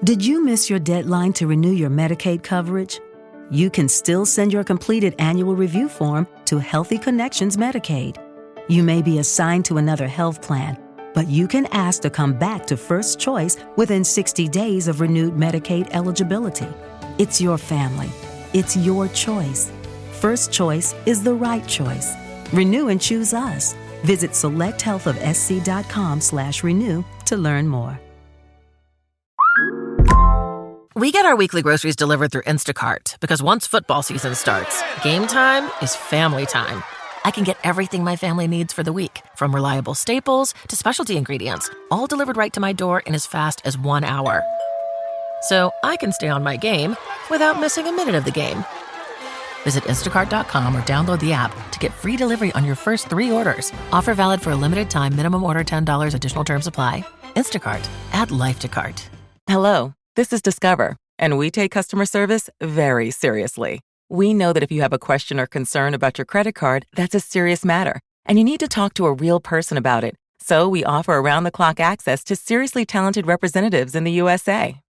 Did you miss your deadline to renew your Medicaid coverage? You can still send your completed annual review form to Healthy Connections Medicaid. You may be assigned to another health plan, but you can ask to come back to First Choice within 60 days of renewed Medicaid eligibility. It's your family. It's your choice. First Choice is the right choice. Renew and choose us. Visit selecthealthofsc.com/renew to learn more. We get our weekly groceries delivered through Instacart because once football season starts, game time is family time. I can get everything my family needs for the week, from reliable staples to specialty ingredients, all delivered right to my door in as fast as 1 hour. So I can stay on my game without missing a minute of the game. Visit instacart.com or download the app to get free delivery on your first 3 orders. Offer valid for a limited time. Minimum order $10. Additional terms apply. Instacart. Add life to cart. Hello, this is Discover, and we take customer service very seriously. We know that if you have a question or concern about your credit card, that's a serious matter, and you need to talk to a real person about it. So we offer around-the-clock access to seriously talented representatives in the USA.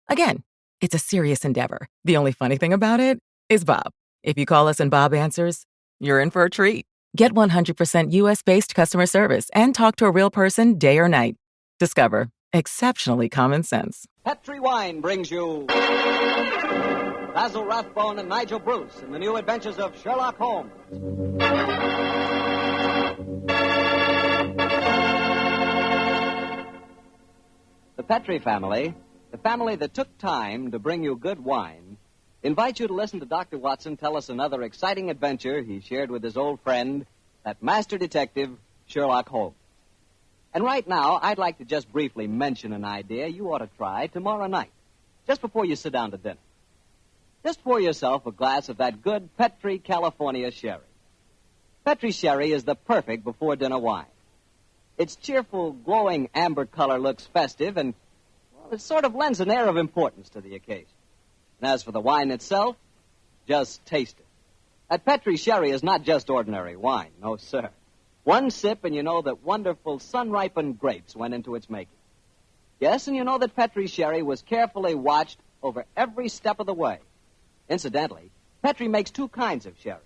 Again, it's a serious endeavor. The only funny thing about it is Bob. If you call us and Bob answers, you're in for a treat. Get 100% US-based customer service and talk to a real person day or night. Discover. Exceptionally common sense. Petri Wine brings you Basil Rathbone and Nigel Bruce in the new Adventures of Sherlock Holmes. The Petri family, the family that took time to bring you good wine, invite you to listen to Dr. Watson tell us another exciting adventure he shared with his old friend, that master detective, Sherlock Holmes. And right now, I'd like to just briefly mention an idea you ought to try tomorrow night, just before you sit down to dinner. Just pour yourself a glass of that good Petri California sherry. Petri sherry is the perfect before-dinner wine. Its cheerful, glowing amber color looks festive, and, well, it sort of lends an air of importance to the occasion. And as for the wine itself, just taste it. That Petri sherry is not just ordinary wine, no, sir. One sip and you know that wonderful sun-ripened grapes went into its making. Yes, and you know that Petri sherry was carefully watched over every step of the way. Incidentally, Petri makes 2 kinds of sherry,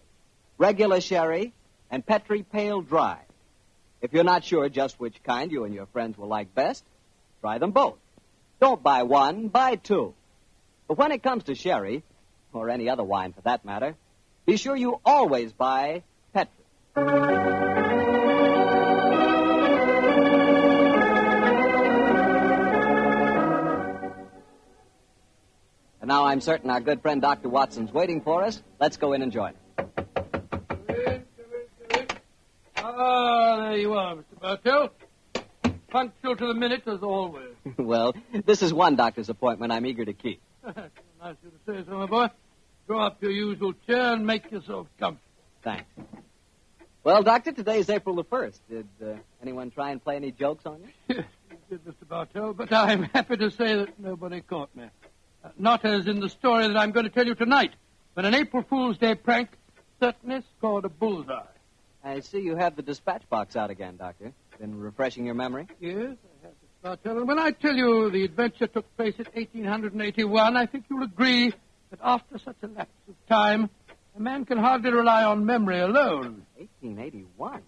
regular sherry and Petri Pale Dry. If you're not sure just which kind you and your friends will like best, try them both. Don't buy one, buy 2. But when it comes to sherry, or any other wine for that matter, be sure you always buy Petri. And now I'm certain our good friend Dr. Watson's waiting for us. Let's go in and join him. Ah, there you are, Mr. Bartell. Punctual to the minute, as always. Well, this is one doctor's appointment I'm eager to keep. Nice of you to say so, my boy. Draw up your usual chair and make yourself comfortable. Thanks. Well, Doctor, today's April the 1st. Did anyone try and play any jokes on you? Yes, you did, Mr. Bartell, but I'm happy to say that nobody caught me. Not as in the story that I'm going to tell you tonight, but an April Fool's Day prank certainly scored a bullseye. I see you have the dispatch box out again, Doctor. Been refreshing your memory? Yes, I have, Mr. Bartell. And when I tell you the adventure took place at 1881, I think you'll agree that after such a lapse of time, a man can hardly rely on memory alone. 1881?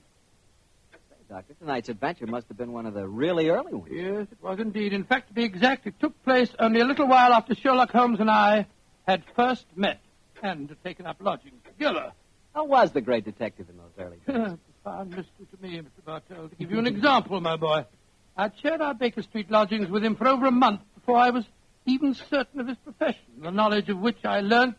Say, Doctor, tonight's adventure must have been one of the really early ones. Yes, it was indeed. In fact, to be exact, it took place only a little while after Sherlock Holmes and I had first met and had taken up lodgings together. How was the great detective in those early days? It's a fine mystery to me, Mr. Bartell. To give you an example, my boy, I'd shared our Baker Street lodgings with him for over a month before I was even certain of his profession, the knowledge of which I learnt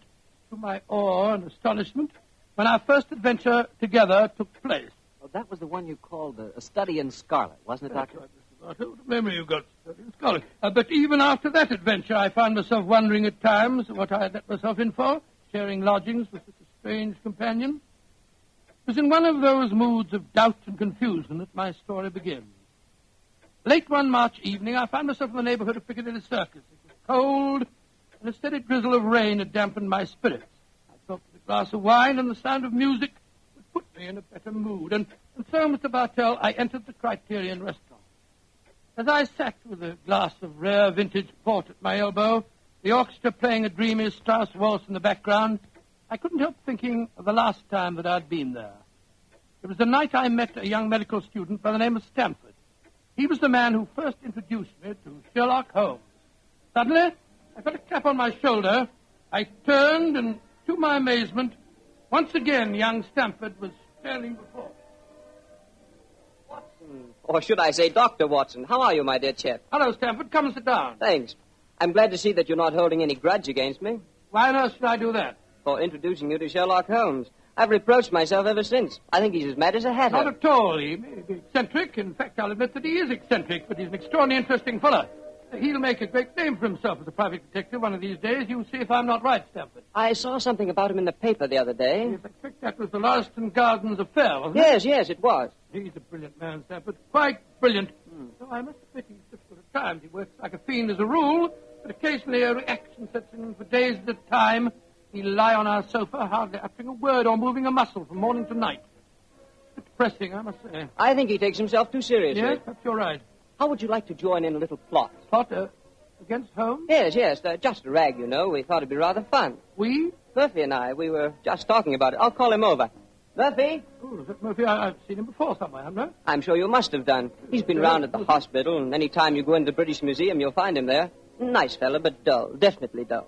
to my awe and astonishment when our first adventure together took place. Well, that was the one you called a study in scarlet, wasn't it, Doctor? That's right, Mr. Bartell. What a memory you've got, study in scarlet. But even after that adventure, I found myself wondering at times what I had let myself in for, sharing lodgings with such a strange companion. It was in one of those moods of doubt and confusion that my story begins. Late one March evening, I found myself in the neighborhood of Piccadilly Circus. It was cold, and a steady drizzle of rain had dampened my spirits. I thought that a glass of wine and the sound of music would put me in a better mood. And so, Mr. Bartell, I entered the Criterion restaurant. As I sat with a glass of rare vintage port at my elbow, the orchestra playing a dreamy Strauss waltz in the background, I couldn't help thinking of the last time that I'd been there. It was the night I met a young medical student by the name of Stamford. He was the man who first introduced me to Sherlock Holmes. Suddenly, I felt a tap on my shoulder. I turned, and to my amazement, once again young Stamford was standing before me. Or should I say Dr. Watson. How are you, my dear chap? Hello, Stamford. Come and sit down. Thanks. I'm glad to see that you're not holding any grudge against me Why on earth should I do that? for introducing you to Sherlock Holmes. I've reproached myself ever since. I think he's as mad as a hatter. Not at all. He may be eccentric. In fact, I'll admit that he is eccentric, but he's an extraordinarily interesting fellow. He'll make a great name for himself as a private detective one of these days. You'll see if I'm not right, Stamford. I saw something about him in the paper the other day. Yes, I think that was the Larston Gardens affair, wasn't Yes, it was. it? He's a brilliant man, Stamford. Quite brilliant. Though I must admit he's difficult at times. He works like a fiend as a rule, but occasionally a reaction sets in for days at a time. He'll lie on our sofa, hardly uttering a word or moving a muscle from morning to night. It's depressing, I must say. I think he takes himself too seriously. Yes, perhaps you're right. How would you like to join in a little plot? Plot against Holmes? Yes, just a rag, you know. We thought it'd be rather fun. We? Murphy and I, we were just talking about it. I'll call him over. Murphy? Oh, is that Murphy? I've seen him before somewhere, haven't I? I'm sure you must have done. He's been round at the hospital, and any time you go into the British Museum, you'll find him there. Nice fella, but dull. Definitely dull.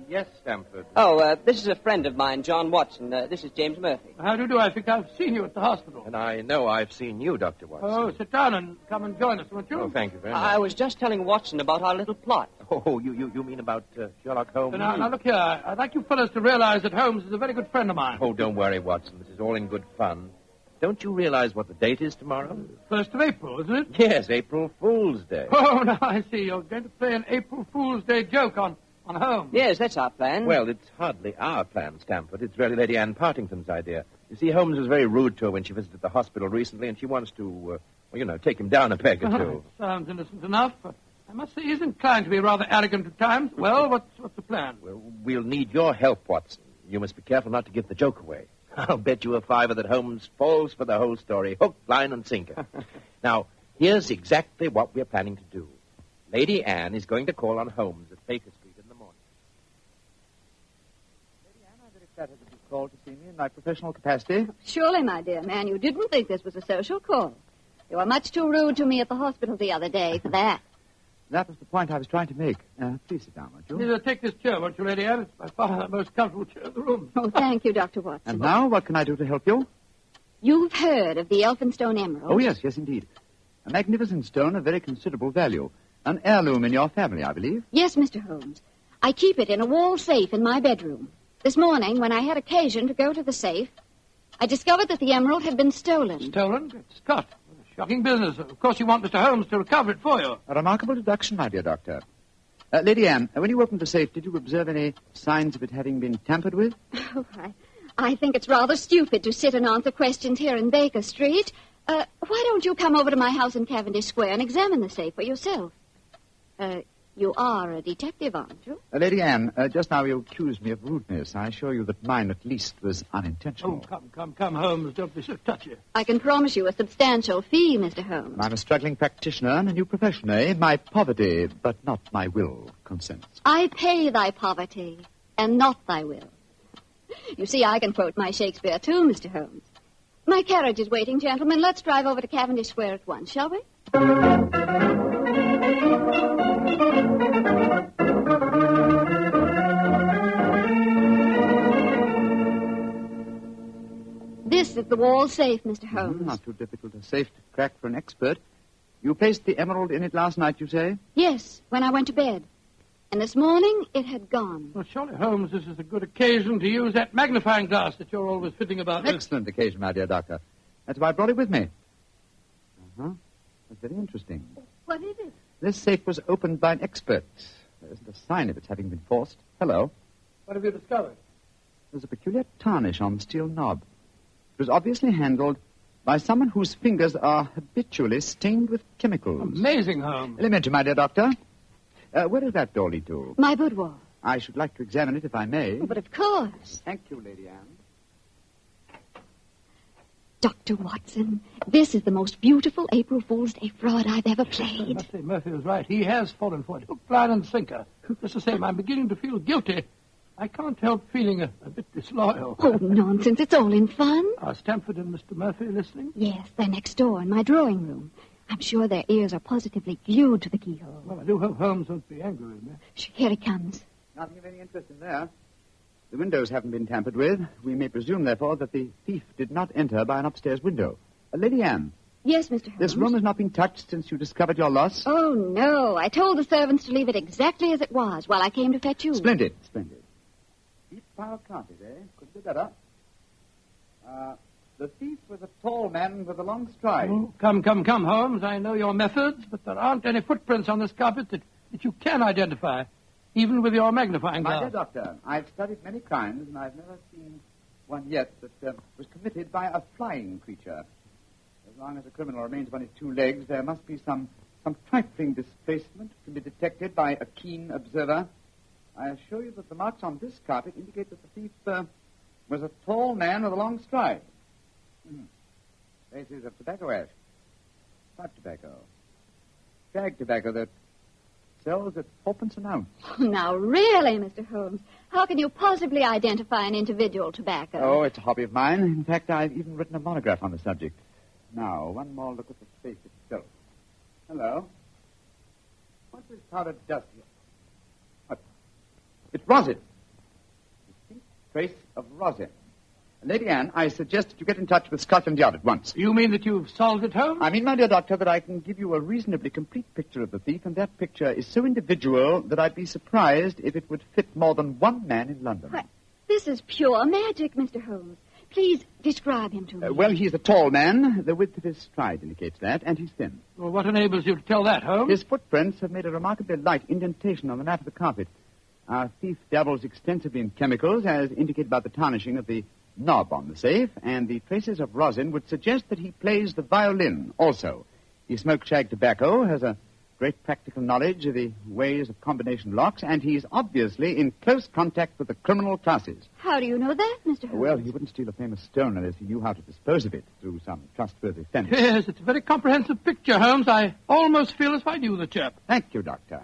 Yes, Stamford. Oh, this is a friend of mine, John Watson. This is James Murphy. How do you do? I think I've seen you at the hospital. And I know I've seen you, Dr. Watson. Oh, sit down and come and join us, won't you? Oh, thank you very much. I was just telling Watson about our little plot. Oh, you mean about Sherlock Holmes? Now, look here. I'd like you fellows to realize that Holmes is a very good friend of mine. Oh, don't worry, Watson. This is all in good fun. Don't you realize what the date is tomorrow? 1st of April, isn't it? Yes, April Fool's Day. Oh, now I see. You're going to play an April Fool's Day joke on Holmes. Yes, that's our plan. Well, it's hardly our plan, Stamford. It's really Lady Anne Partington's idea. You see, Holmes was very rude to her when she visited the hospital recently, and she wants to, take him down a peg or two. Sounds innocent enough. I must say he's inclined to be rather arrogant at times. Well, what's the plan? Well, we'll need your help, Watson. You must be careful not to give the joke away. I'll bet you a $5 that Holmes falls for the whole story, hook, line, and sinker. Now, here's exactly what we're planning to do. Lady Anne is going to call on Holmes at Baker Street in the morning. Lady Anne, I'm very flattered that you've called to see me in my professional capacity. Surely, my dear man, you didn't think this was a social call. You were much too rude to me at the hospital the other day for that. That was the point I was trying to make. Please sit down, won't you? Take this chair, won't you, Lady Anne? It's by far the most comfortable chair in the room. Oh, thank you, Dr. Watson. And now, what can I do to help you? You've heard of the Elphinstone Emerald? Oh, yes, indeed. A magnificent stone of very considerable value. An heirloom in your family, I believe. Yes, Mr. Holmes. I keep it in a wall safe in my bedroom. This morning, when I had occasion to go to the safe, I discovered that the emerald had been stolen. Stolen? Good Scott. Shocking business. Of course, you want Mr. Holmes to recover it for you. A remarkable deduction, my dear doctor. Lady Anne, when you opened the safe, did you observe any signs of it having been tampered with? Oh, I think it's rather stupid to sit and answer questions here in Baker Street. Why don't you come over to my house in Cavendish Square and examine the safe for yourself? You are a detective, aren't you? Lady Anne, just now you accused me of rudeness. I assure you that mine, at least, was unintentional. Oh, come, Holmes. Don't be so touchy. I can promise you a substantial fee, Mr. Holmes. I'm a struggling practitioner in a new profession, eh? My poverty, but not my will, consents. I pay thy poverty, and not thy will. You see, I can quote my Shakespeare, too, Mr. Holmes. My carriage is waiting, gentlemen. Let's drive over to Cavendish Square at once, shall we? This is the wall safe, Mr. Holmes. Not too difficult a safe to crack for an expert. You placed the emerald in it last night, you say? Yes, when I went to bed. And this morning, it had gone. Well, surely, Holmes, this is a good occasion to use that magnifying glass that you're always fitting about with. Excellent occasion, my dear doctor. That's why I brought it with me. Uh-huh. That's very interesting. What is it? This safe was opened by an expert. There isn't a sign of its having been forced. Hello. What have you discovered? There's a peculiar tarnish on the steel knob. It was obviously handled by someone whose fingers are habitually stained with chemicals. Amazing, Holmes. Elementary, my dear doctor. Where does that door lead to? My boudoir. I should like to examine it if I may. Oh, but of course. Thank you, Lady Anne. Dr. Watson, this is the most beautiful April Fool's Day fraud I've ever I played. must say, Murphy was right. He has fallen for it. Hook, line, and sinker. Just the same, I'm beginning to feel guilty. I can't help feeling a bit disloyal. Oh, nonsense. It's all in fun. Are Stamford and Mr. Murphy listening? Yes, they're next door in my drawing room. I'm sure their ears are positively glued to the keyhole. Well, I do hope Holmes won't be angry with me. Here he comes. Nothing of any interest in there. The windows haven't been tampered with. We may presume, therefore, that the thief did not enter by an upstairs window. Lady Anne, Yes, Mr. Holmes. this room has not been touched since you discovered your loss? Oh, no. I told the servants to leave it exactly as it was while I came to fetch you. Splendid, splendid. Deep pile carpet, eh? Could be better. The thief was a tall man with a long stride. Oh, come, Holmes. I know your methods, but there aren't any footprints on this carpet that you can identify, even with your magnifying My glass. dear doctor, I've studied many crimes, and I've never seen one yet that was committed by a flying creature. As long as a criminal remains upon his two legs, there must be some trifling displacement can be detected by a keen observer. I assure you that the marks on this carpet indicate that the thief was a tall man with a long stride. Traces of tobacco ash, pipe tobacco, shag tobacco that sells at 4p an ounce. Now, really, Mr. Holmes, how can you possibly identify an individual tobacco? Oh, it's a hobby of mine. In fact, I've even written a monograph on the subject. Now, one more look at the face itself. Hello. What's this powdered dust here? What? It's rosin. Distinct trace of rosin. Lady Anne, I suggest that you get in touch with Scotland Yard at once. You mean that you've solved it, Holmes? I mean, my dear doctor, that I can give you a reasonably complete picture of the thief, and that picture is so individual that I'd be surprised if it would fit more than one man in London. Why, this is pure magic, Mr. Holmes. Please describe him to me. Well, he's a tall man. The width of his stride indicates that, and he's thin. Well, what enables you to tell that, Holmes? His footprints have made a remarkably light indentation on the mat of the carpet. Our thief dabbles extensively in chemicals, as indicated by the tarnishing of the knob on the safe, and the traces of rosin would suggest that he plays the violin also. He smokes shag tobacco, has a great practical knowledge of the ways of combination locks, and he's obviously in close contact with the criminal classes. How do you know that, Mr. Holmes? Well, he wouldn't steal a famous stone unless he knew how to dispose of it through some trustworthy fence. Yes, it's a very comprehensive picture, Holmes. I almost feel as if I knew the chap. Thank you, Doctor.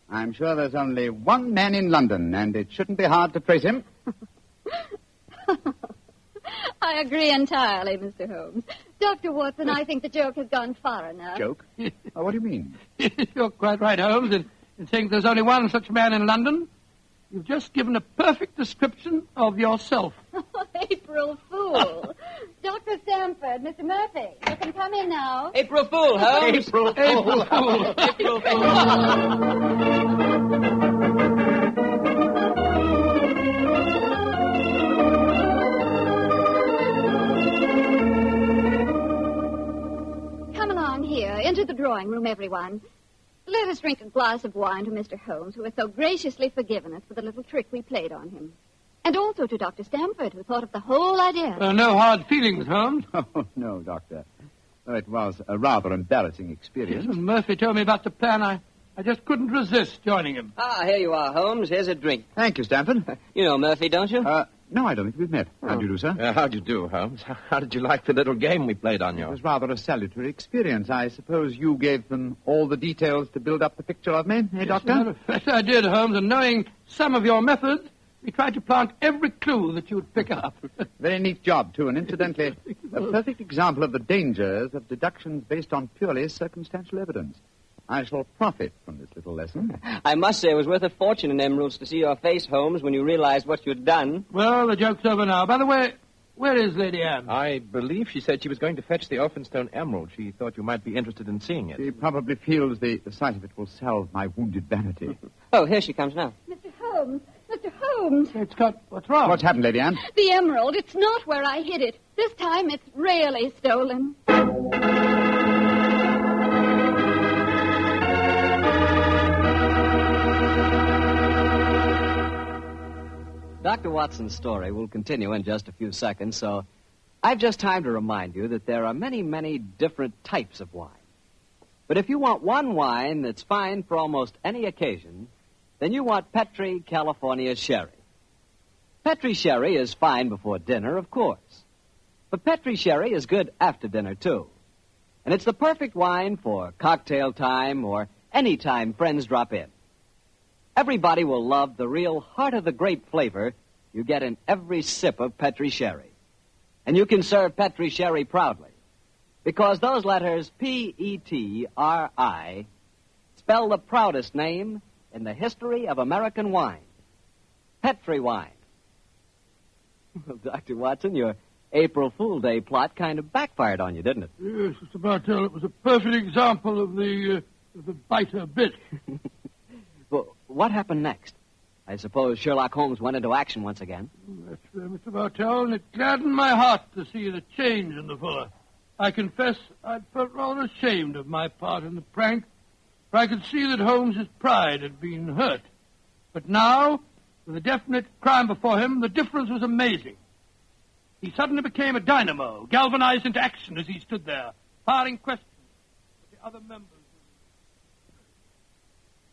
I'm sure there's only one man in London, and it shouldn't be hard to trace him. I agree entirely, Mr. Holmes. Dr. Watson, I think the joke has gone far enough. Joke? Oh, what do you mean? You're quite right, Holmes, in saying there's only one such man in London. You've just given a perfect description of yourself. April Fool. Dr. Stamford, Mr. Murphy, you can come in now. April Fool, Holmes. April Fool. April Fool. Come along here. Into the drawing room, everyone. Let us drink a glass of wine to Mr. Holmes, who has so graciously forgiven us for the little trick we played on him. And also to Dr. Stamford, who thought of the whole idea. No hard feelings, Holmes. Oh, no, Doctor. Oh, it was a rather embarrassing experience. When Murphy told me about the plan, I just couldn't resist joining him. Ah, here you are, Holmes. Here's a drink. Thank you, Stamford. You know Murphy, don't you? No, I don't think we've met. How do you do, sir? How'd you do, Holmes? How did you like the little game we played on It you? was rather a salutary experience. I suppose you gave them all the details to build up the picture of me, eh, Doctor? As a matter of fact, I did, Holmes, and knowing some of your methods, we tried to plant every clue that you'd pick up. Very neat job, too, and incidentally, a perfect example of the dangers of deductions based on purely circumstantial evidence. I shall profit from this little lesson. I must say it was worth a fortune in emeralds to see your face, Holmes, when you realized what you'd done. Well, the joke's over now. By the way, where is Lady Anne? I believe she said she was going to fetch the Elphinstone emerald. She thought you might be interested in seeing it. She probably feels the sight of it will salve my wounded vanity. Oh, here she comes now. Mr. Holmes, Mr. Holmes. It's got... What's wrong? What's happened, Lady Anne? The emerald, it's not where I hid it. This time it's really stolen. Dr. Watson's story will continue in just a few seconds, so I've just time to remind you that there are many, many different types of wine. But if you want one wine that's fine for almost any occasion, then you want Petri California Sherry. Petri Sherry is fine before dinner, of course. But Petri sherry is good after dinner, too. And it's the perfect wine for cocktail time or any time friends drop in. Everybody will love the real heart-of-the-grape flavor you get in every sip of Petri sherry. And you can serve Petri sherry proudly, because those letters P-E-T-R-I spell the proudest name in the history of American wine. Petri wine. Well, Dr. Watson, your April Fool Day plot kind of backfired on you, didn't it? Yes, Mr. Bartell, it was a perfect example of the biter bit. Well, what happened next? I suppose Sherlock Holmes went into action once again. That's fair, Mr. Bartell, and it gladdened my heart to see the change in the fella. I confess I'd felt rather ashamed of my part in the prank, for I could see that Holmes's pride had been hurt. But now, with a definite crime before him, the difference was amazing. He suddenly became a dynamo, galvanized into action as he stood there, firing questions at the other members.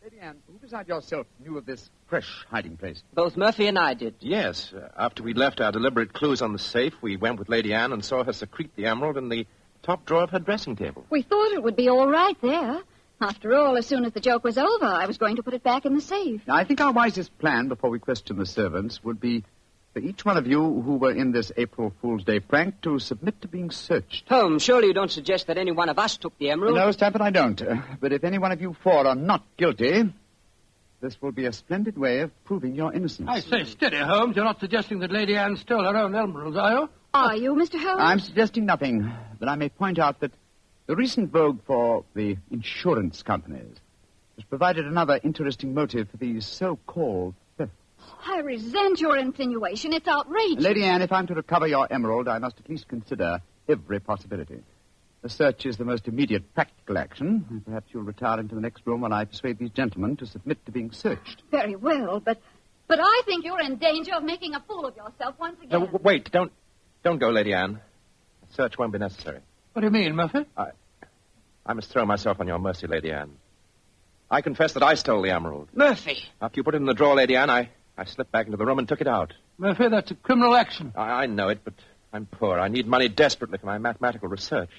Lady Anne, who beside yourself knew of this fresh hiding place? Both Murphy and I did. Yes. After we'd left our deliberate clues on the safe, we went with Lady Anne and saw her secrete the emerald in the top drawer of her dressing table. We thought it would be all right there. After all, as soon as the joke was over, I was going to put it back in the safe. I think our wisest plan before we question the servants would be for each one of you who were in this April Fool's Day prank to submit to being searched. Holmes, surely you don't suggest that any one of us took the emerald? No, Stafford, I don't. But if any one of you four are not guilty, this will be a splendid way of proving your innocence. I say, steady, Holmes. You're not suggesting that Lady Anne stole her own emeralds, are you? Are you, Mr. Holmes? I'm suggesting nothing, but I may point out that the recent vogue for the insurance companies has provided another interesting motive for these so-called thefts. I resent your insinuation. It's outrageous. Lady Anne, if I'm to recover your emerald, I must at least consider every possibility. The search is the most immediate practical action. And perhaps you'll retire into the next room while I persuade these gentlemen to submit to being searched. Very well, but I think you're in danger of making a fool of yourself once again. No, wait, don't go, Lady Anne. The search won't be necessary. What do you mean, Murphy? I must throw myself on your mercy, Lady Anne. I confess that I stole the emerald. Murphy! After you put it in the drawer, Lady Anne, I slipped back into the room and took it out. Murphy, that's a criminal action. I know it, but I'm poor. I need money desperately for my mathematical research.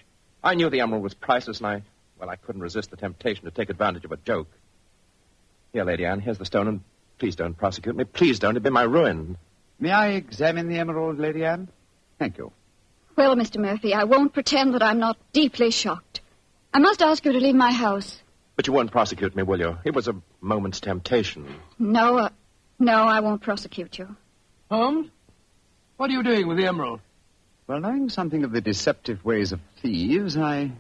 I knew the emerald was priceless, and I couldn't resist the temptation to take advantage of a joke. Here, Lady Anne, here's the stone, and please don't prosecute me. Please don't. It'd be my ruin. May I examine the emerald, Lady Anne? Thank you. Well, Mr. Murphy, I won't pretend that I'm not deeply shocked. I must ask you to leave my house. But you won't prosecute me, will you? It was a moment's temptation. No, I won't prosecute you. Holmes, what are you doing with the emerald? Well, knowing something of the deceptive ways of thieves, I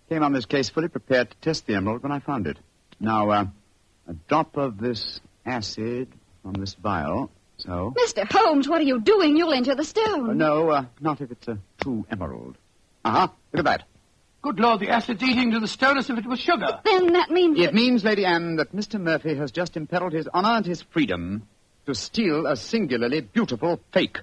came on this case fully prepared to test the emerald when I found it. Now, a drop of this acid from this vial, so... Mr. Holmes, what are you doing? You'll injure the stone. No, not if it's a true emerald. Uh-huh, look at that. Good Lord, the acid's eating to the stone as if it was sugar. Then that means... It means, Lady Anne, that Mr. Murphy has just imperiled his honor and his freedom to steal a singularly beautiful fake.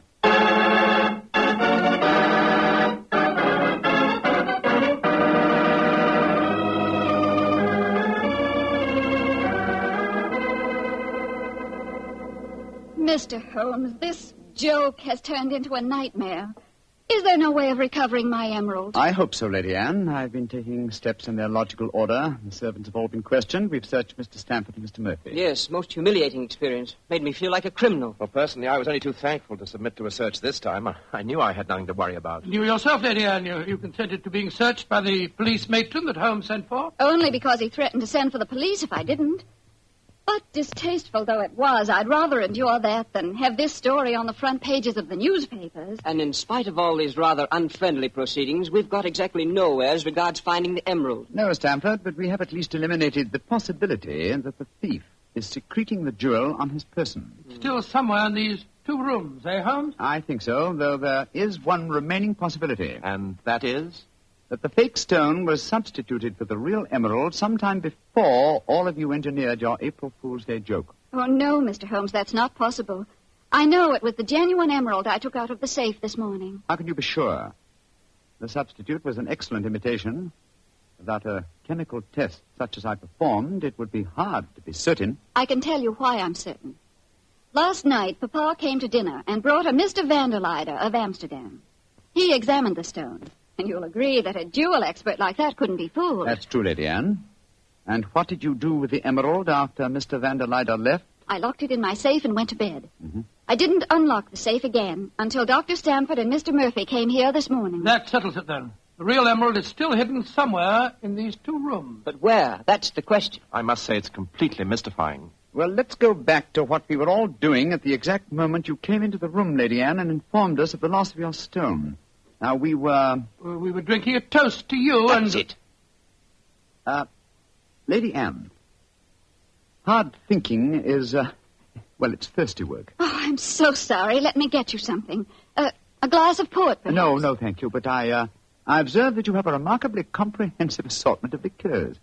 Mr. Holmes, this joke has turned into a nightmare. Is there no way of recovering my emerald? I hope so, Lady Anne. I've been taking steps in their logical order. The servants have all been questioned. We've searched Mr. Stamford and Mr. Murphy. Yes, most humiliating experience. Made me feel like a criminal. Well, personally, I was only too thankful to submit to a search this time. I knew I had nothing to worry about. You yourself, Lady Anne, you consented to being searched by the police matron that Holmes sent for? Only because he threatened to send for the police if I didn't. But distasteful though it was, I'd rather endure that than have this story on the front pages of the newspapers. And in spite of all these rather unfriendly proceedings, we've got exactly nowhere as regards finding the emerald. No, Stamford, but we have at least eliminated the possibility that the thief is secreting the jewel on his person. Still somewhere in these two rooms, eh, Holmes? I think so, though there is one remaining possibility. And that is? That the fake stone was substituted for the real emerald sometime before all of you engineered your April Fool's Day joke. Oh, no, Mr. Holmes, that's not possible. I know it was the genuine emerald I took out of the safe this morning. How can you be sure? The substitute was an excellent imitation. Without a chemical test such as I performed, it would be hard to be certain. I can tell you why I'm certain. Last night, Papa came to dinner and brought a Mr. Vanderleider of Amsterdam. He examined the stone. And you'll agree that a jewel expert like that couldn't be fooled. That's true, Lady Anne. And what did you do with the emerald after Mr. van der Leyden left? I locked it in my safe and went to bed. Mm-hmm. I didn't unlock the safe again until Dr. Stamford and Mr. Murphy came here this morning. That settles it, then. The real emerald is still hidden somewhere in these 2 rooms. But where? That's the question. I must say it's completely mystifying. Well, let's go back to what we were all doing at the exact moment you came into the room, Lady Anne, and informed us of the loss of your stone. Now, we were... We were drinking a toast to you and... That's it. Lady Anne, hard thinking is, well, it's thirsty work. Oh, I'm so sorry. Let me get you something. A glass of port, perhaps. No, thank you. But I observe that you have a remarkably comprehensive assortment of liqueurs.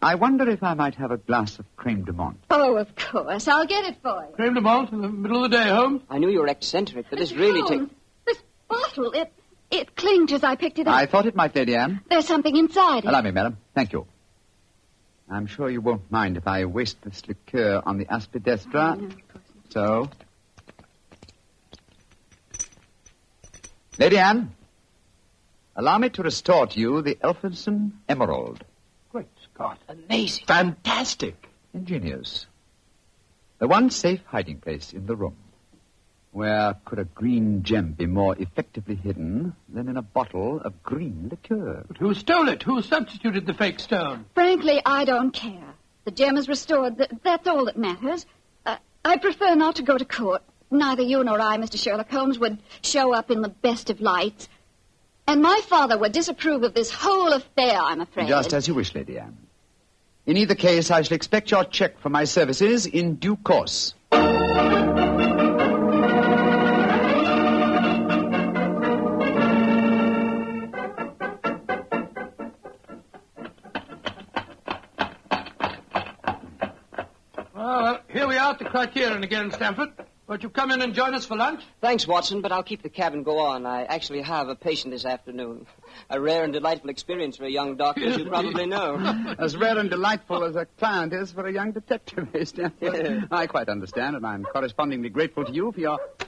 I wonder if I might have a glass of creme de menthe. Oh, of course. I'll get it for you. Creme de menthe in the middle of the day, Holmes. I knew you were eccentric, but this really Holmes, this bottle, it clinked as I picked it up. I thought it might, Lady Anne. There's something inside it. Allow me, madam. Thank you. I'm sure you won't mind if I waste this liqueur on the aspidestra. No, of course not. So... Lady Anne, allow me to restore to you the Elphinstone Emerald. Great Scott. amazing. Fantastic. Ingenious. The one safe hiding place in the room. Where could a green gem be more effectively hidden than in a bottle of green liqueur? But who stole it? Who substituted the fake stone? Frankly, I don't care. The gem is restored. That's all that matters. I prefer not to go to court. Neither you nor I, Mr. Sherlock Holmes, would show up in the best of lights. And my father would disapprove of this whole affair, I'm afraid. Just as you wish, Lady Anne. In either case, I shall expect your check for my services in due course. Well, here we are at the Criterion again, Stamford. Won't you come in and join us for lunch? Thanks, Watson, but I'll keep the cab and go on. I actually have a patient this afternoon. A rare and delightful experience for a young doctor, as you probably know. As rare and delightful as a client is for a young detective, eh, Stanford? Yeah. I quite understand, and I'm correspondingly grateful to you for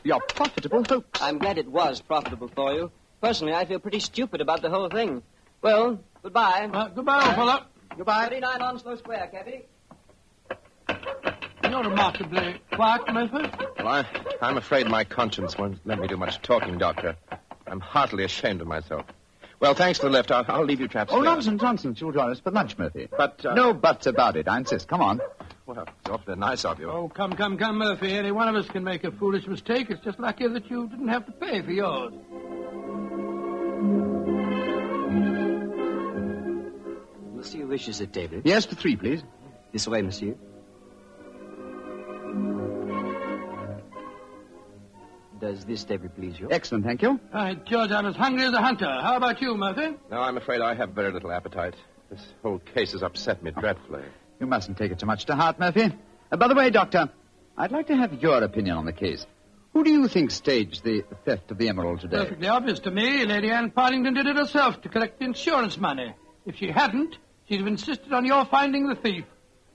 your profitable hoax. I'm glad it was profitable for you. Personally, I feel pretty stupid about the whole thing. Well, goodbye. Goodbye, old fellow. Goodbye. 39 Onslow Square, cabby. You're remarkably quiet, Murphy. Well, I'm afraid my conscience won't let me do much talking, Doctor. I'm heartily ashamed of myself. Well, thanks for the lift. I'll leave you chaps. Oh, there. nonsense. You'll join us for lunch, Murphy. But, No buts about it. I insist. Come on. Well, it's awfully nice of you. Oh, come, Murphy. Any one of us can make a foolish mistake. It's just lucky that you didn't have to pay for yours. Monsieur wishes a table. Yes, for 3, please. This way, monsieur. Does this table please you? Excellent, thank you. By George, I'm as hungry as a hunter. How about you, Murphy? No, I'm afraid I have very little appetite. This whole case has upset me dreadfully. You mustn't take it too much to heart, Murphy. By the way, Doctor, I'd like to have your opinion on the case. Who do you think staged the theft of the emerald today? Perfectly obvious to me. Lady Anne Partington did it herself to collect the insurance money. If she hadn't, she'd have insisted on your finding the thief.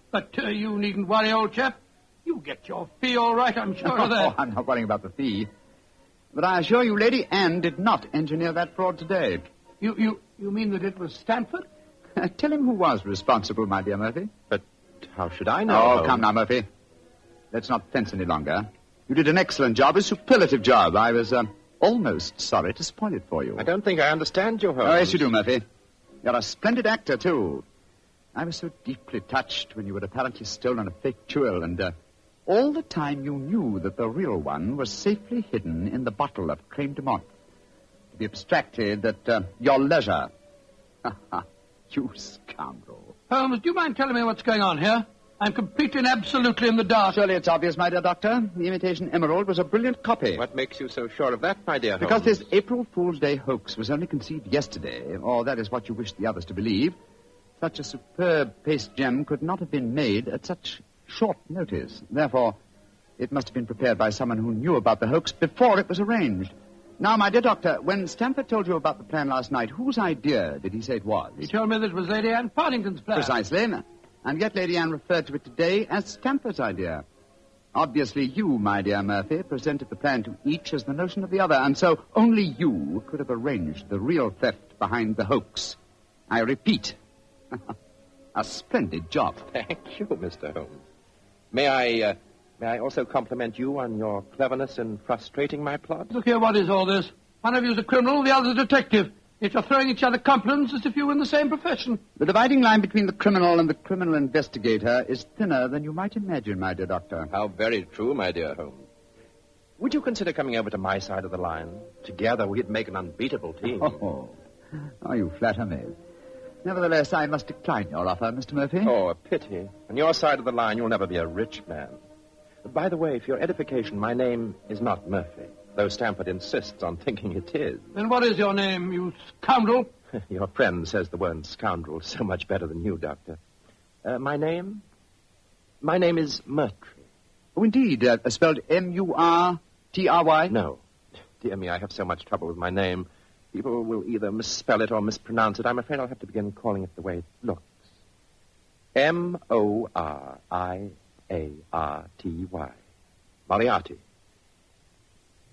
But you needn't worry, old chap. You get your fee all right, I'm sure of that. Oh, I'm not worrying about the fee. But I assure you, Lady Anne did not engineer that fraud today. You mean that it was Stamford? Tell him who was responsible, my dear Murphy. But how should I know? Oh, come now, Murphy. Let's not fence any longer. You did an excellent job, a superlative job. I was almost sorry to spoil it for you. I don't think I understand you, Holmes. Oh, yes, you do, Murphy. You're a splendid actor, too. I was so deeply touched when you had apparently stolen a fake jewel, and all the time you knew that the real one was safely hidden in the bottle of creme de menthe. To be abstracted at your leisure. You scoundrel. Holmes, do you mind telling me what's going on here? I'm completely and absolutely in the dark. Surely it's obvious, my dear Doctor. The imitation emerald was a brilliant copy. What makes you so sure of that, my dear Holmes? Because this April Fool's Day hoax was only conceived yesterday, or that is what you wish the others to believe. Such a superb paste gem could not have been made at such short notice. Therefore, it must have been prepared by someone who knew about the hoax before it was arranged. Now, my dear Doctor, when Stamford told you about the plan last night, whose idea did he say it was? He told me that it was Lady Anne Partington's plan. Precisely. And yet Lady Anne referred to it today as Stamford's idea. Obviously, you, my dear Murphy, presented the plan to each as the notion of the other, and so only you could have arranged the real theft behind the hoax. I repeat, a splendid job. Thank you, Mr. Holmes. May I also compliment you on your cleverness in frustrating my plot? Look here, what is all this? One of you's a criminal, the other's a detective. Yet you're throwing each other compliments as if you were in the same profession. The dividing line between the criminal and the criminal investigator is thinner than you might imagine, my dear doctor. How very true, my dear Holmes. Would you consider coming over to my side of the line? Together we'd make an unbeatable team. Oh, you flatter me. Nevertheless, I must decline your offer, Mr. Murphy. Oh, a pity. On your side of the line, you'll never be a rich man. By the way, for your edification, my name is not Murphy, though Stamford insists on thinking it is. Then what is your name, you scoundrel? Your friend says the word scoundrel so much better than you, Doctor. My name? My name is Murtry. Oh, indeed. Spelled M-U-R-T-R-Y? No. Dear me, I have so much trouble with my name. People will either misspell it or mispronounce it. I'm afraid I'll have to begin calling it the way it looks. M-O-R-I-A-R-T-Y. Moriarty.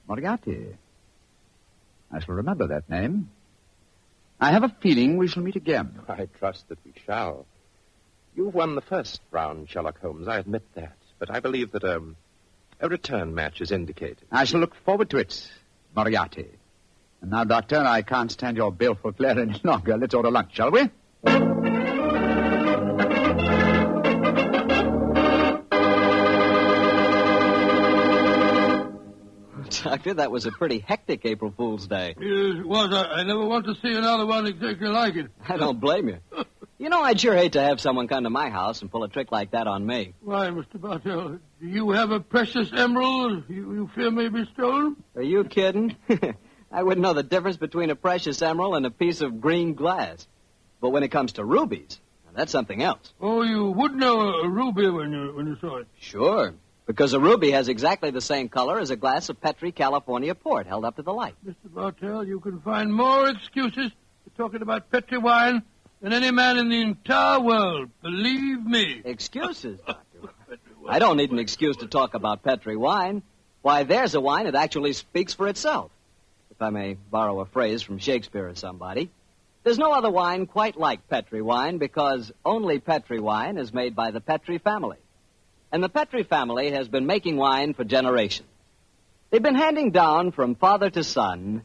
Moriarty. I shall remember that name. I have a feeling we shall meet again. I trust that we shall. You've won the first round, Sherlock Holmes, I admit that. But I believe that a return match is indicated. I shall look forward to it, Moriarty. And now, Doctor, I can't stand your baleful glare any longer. Let's order lunch, shall we? Doctor, that was a pretty hectic April Fool's Day. Yes, it was. I never want to see another one exactly like it. I don't blame you. You know, I'd sure hate to have someone come to my house and pull a trick like that on me. Why, Mr. Bartell, do you have a precious emerald you fear may be stolen? Are you kidding? I wouldn't know the difference between a precious emerald and a piece of green glass. But when it comes to rubies, that's something else. Oh, you would know a ruby when you saw it? Sure, because a ruby has exactly the same color as a glass of Petri California port held up to the light. Mr. Bartell, you can find more excuses for talking about Petri wine than any man in the entire world. Believe me. Excuses, Doctor? I don't need an excuse to talk about Petri wine. Why, there's a wine that actually speaks for itself. If I may borrow a phrase from Shakespeare or somebody. There's no other wine quite like Petri wine because only Petri wine is made by the Petri family. And the Petri family has been making wine for generations. They've been handing down from father to son,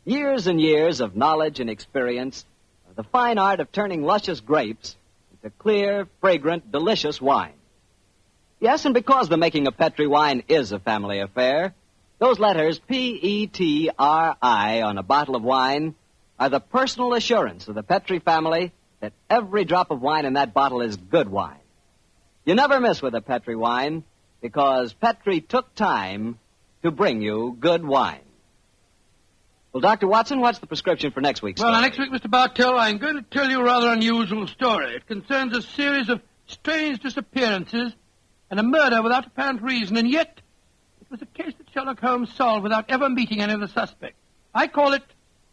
years and years of knowledge and experience of the fine art of turning luscious grapes into clear, fragrant, delicious wine. Yes, and because the making of Petri wine is a family affair, those letters P-E-T-R-I on a bottle of wine are the personal assurance of the Petri family that every drop of wine in that bottle is good wine. You never miss with a Petri wine because Petri took time to bring you good wine. Well, Dr. Watson, what's the prescription for next week's story? Well, next week, Mr. Bartell, I'm going to tell you a rather unusual story. It concerns a series of strange disappearances and a murder without apparent reason, and yet it was a case that Sherlock Holmes solved without ever meeting any of the suspects. I call it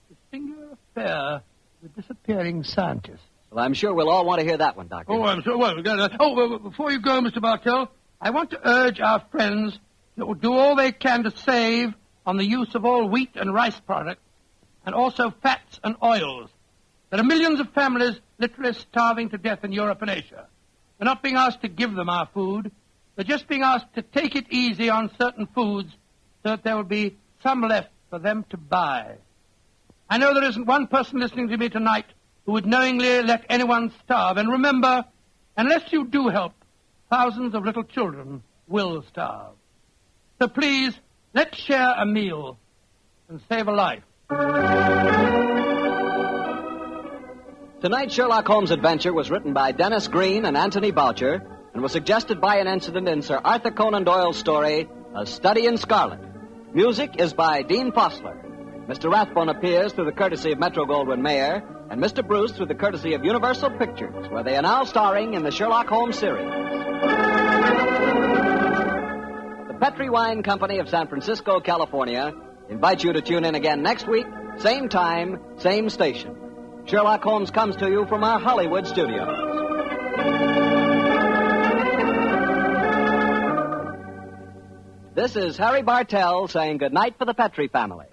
the singular affair of the disappearing scientist. Well, I'm sure we'll all want to hear that one, Doctor. Oh, I'm sure. Well, before you go, Mr. Bartell, I want to urge our friends to do all they can to save on the use of all wheat and rice products, and also fats and oils. There are millions of families literally starving to death in Europe and Asia. They're not being asked to give them our food. They're just being asked to take it easy on certain foods so that there will be some left for them to buy. I know there isn't one person listening to me tonight who would knowingly let anyone starve. And remember, unless you do help, thousands of little children will starve. So please, let's share a meal and save a life. Tonight's Sherlock Holmes adventure was written by Dennis Green and Anthony Boucher and was suggested by an incident in Sir Arthur Conan Doyle's story, A Study in Scarlet. Music is by Dean Fossler. Mr. Rathbone appears through the courtesy of Metro-Goldwyn-Mayer, and Mr. Bruce through the courtesy of Universal Pictures, where they are now starring in the Sherlock Holmes series. The Petri Wine Company of San Francisco, California, invites you to tune in again next week, same time, same station. Sherlock Holmes comes to you from our Hollywood studios. This is Harry Bartell saying goodnight for the Petrie family.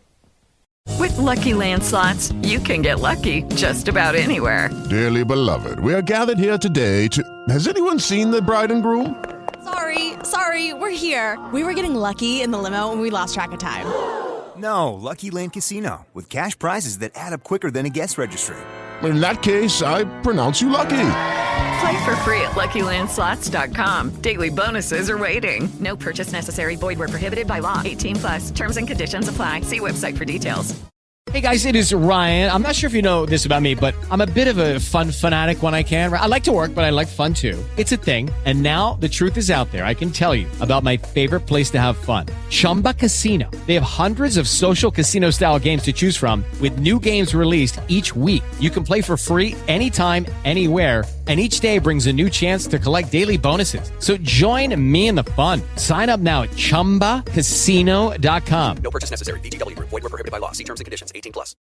With Lucky Land Slots, you can get lucky just about anywhere. Dearly beloved, we are gathered here today to... Has anyone seen the bride and groom? Sorry, we're here. We were getting lucky in the limo and we lost track of time. No, Lucky Land Casino, with cash prizes that add up quicker than a guest registry. In that case, I pronounce you lucky. Play for free at LuckyLandSlots.com. Daily bonuses are waiting. No purchase necessary. Void where prohibited by law. 18+. Terms and conditions apply. See website for details. Hey guys, it is Ryan. I'm not sure if you know this about me, but I'm a bit of a fun fanatic when I can. I like to work, but I like fun too. It's a thing. And now the truth is out there. I can tell you about my favorite place to have fun. Chumba Casino. They have hundreds of social casino style games to choose from with new games released each week. You can play for free anytime, anywhere. And each day brings a new chance to collect daily bonuses. So join me in the fun. Sign up now at ChumbaCasino.com. No purchase necessary. VGW Group. Void where prohibited by law. See terms and conditions. 18+.